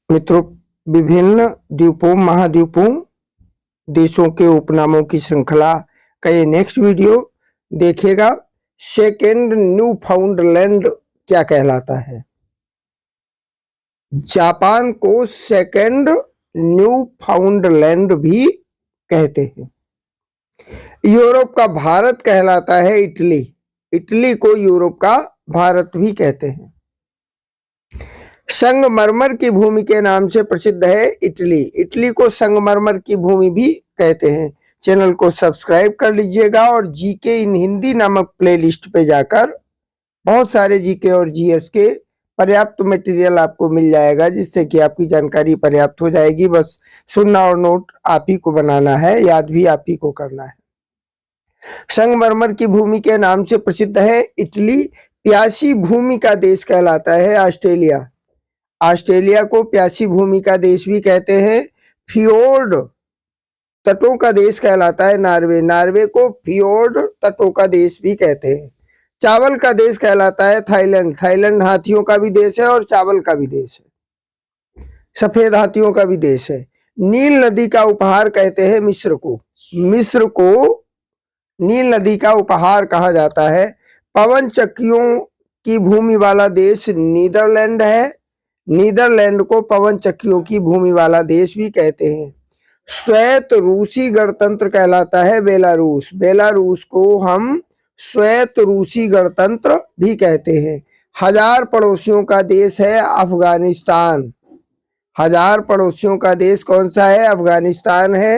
मित्रों, विभिन्न द्वीपों महाद्वीपों देशों के उपनामों की श्रृंखला का ये नेक्स्ट वीडियो देखिएगा। सेकेंड न्यू फाउंडलैंड क्या कहलाता है? जापान को सेकेंड न्यू फाउंडलैंड भी कहते हैं। यूरोप का भारत कहलाता है इटली। इटली को यूरोप का भारत भी कहते हैं। संगमरमर की भूमि के नाम से प्रसिद्ध है इटली। इटली को संगमरमर की भूमि भी कहते हैं। चैनल को सब्सक्राइब कर लीजिएगा और जीके इन हिंदी नामक प्लेलिस्ट पे जाकर बहुत सारे जीके और जीएस के पर्याप्त मटेरियल आपको मिल जाएगा, जिससे कि आपकी जानकारी पर्याप्त हो जाएगी। बस सुनना और नोट आप ही को बनाना है, याद भी आप ही को करना है। संगमरमर की भूमि के नाम से प्रसिद्ध है इटली। प्यासी भूमि का देश कहलाता है ऑस्ट्रेलिया। ऑस्ट्रेलिया को प्यासी भूमि का देश भी कहते हैं। फियोर्ड तटों का देश कहलाता है नॉर्वे। नॉर्वे को फियोर्ड तटों का देश भी कहते हैं। चावल का देश कहलाता है थाईलैंड। थाईलैंड हाथियों का भी देश है और चावल का भी देश है, सफेद हाथियों का भी देश है। नील नदी का उपहार कहते हैं मिस्र को। मिस्र को नील नदी का उपहार कहा जाता है। पवन चक्कियों की भूमि वाला देश नीदरलैंड है। नीदरलैंड को पवन चक्कियों की भूमि वाला देश भी कहते हैं। श्वेत रूसी गणतंत्र कहलाता है बेलारूस। बेलारूस को हम श्वेत रूसी गणतंत्र भी कहते हैं। हजार पड़ोसियों का देश है अफगानिस्तान। हजार पड़ोसियों का देश कौन सा है? अफगानिस्तान है।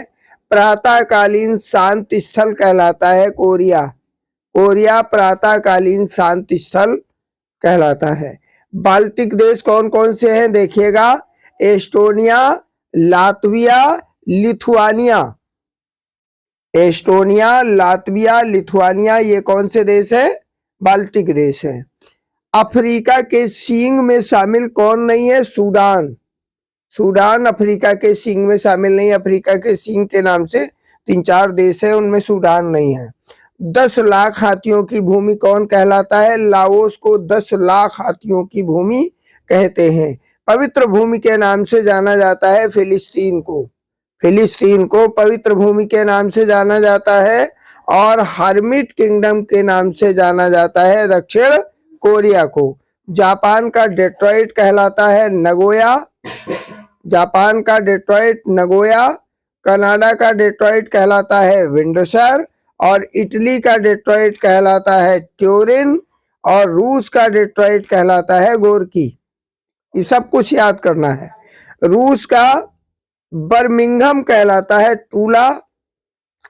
प्रातःकालीन शांति स्थल कहलाता है कोरिया। कोरिया प्रातःकालीन शांति स्थल कहलाता है। बाल्टिक देश कौन कौन से हैं देखिएगा? Estonia, Latvia, Lithuania. Estonia, Latvia, Lithuania ये कौन से देश है? बाल्टिक देश है। अफ्रीका के सींग में शामिल कौन नहीं है? सूडान। सूडान अफ्रीका के सींग में शामिल नहीं। अफ्रीका के सींग के नाम से 3-4 देश है, उनमें सूडान नहीं है। 10 लाख हाथियों की भूमि कौन कहलाता है? लाओस को 10 लाख हाथियों की भूमि कहते हैं। पवित्र भूमि के नाम से जाना जाता है फिलिस्तीन को। फिलिस्तीन को पवित्र भूमि के नाम से जाना जाता है। और हर्मिट किंगडम के नाम से जाना जाता है दक्षिण कोरिया को। जापान का डेट्रॉइट कहलाता है नगोया। जापान का डेट्रॉइट नगोया। कनाडा का डेट्रॉइट कहलाता है विंडसर। और इटली का डेट्रॉइट कहलाता है ट्यूरिन। और रूस का डेट्रॉइट कहलाता है गोर्की। ये सब कुछ याद करना है। रूस का बर्मिंघम कहलाता है टूला।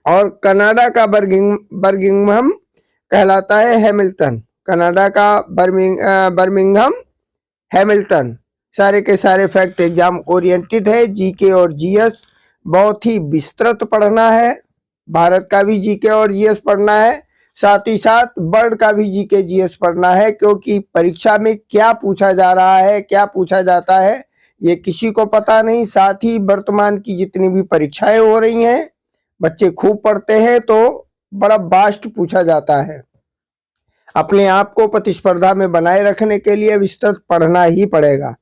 और कनाडा का बर्मिंघम कहलाता है हैमिल्टन। कनाडा का बर्मिंघम, हैमिल्टन। सारे के सारे फैक्ट एग्जाम ओरिएंटेड है। जीके और जीएस बहुत ही विस्तृत पढ़ना है। भारत का भी जीके और जीएस पढ़ना है, साथ ही साथ वर्ल्ड का भी जीके जीएस पढ़ना है, क्योंकि परीक्षा में क्या पूछा जा रहा है, क्या पूछा जाता है, ये किसी को पता नहीं। साथ ही वर्तमान की जितनी भी परीक्षाएं हो रही हैं, बच्चे खूब पढ़ते हैं तो बड़ा वास्ट पूछा जाता है। अपने आप को प्रतिस्पर्धा में बनाए रखने के लिए विस्तृत पढ़ना ही पड़ेगा।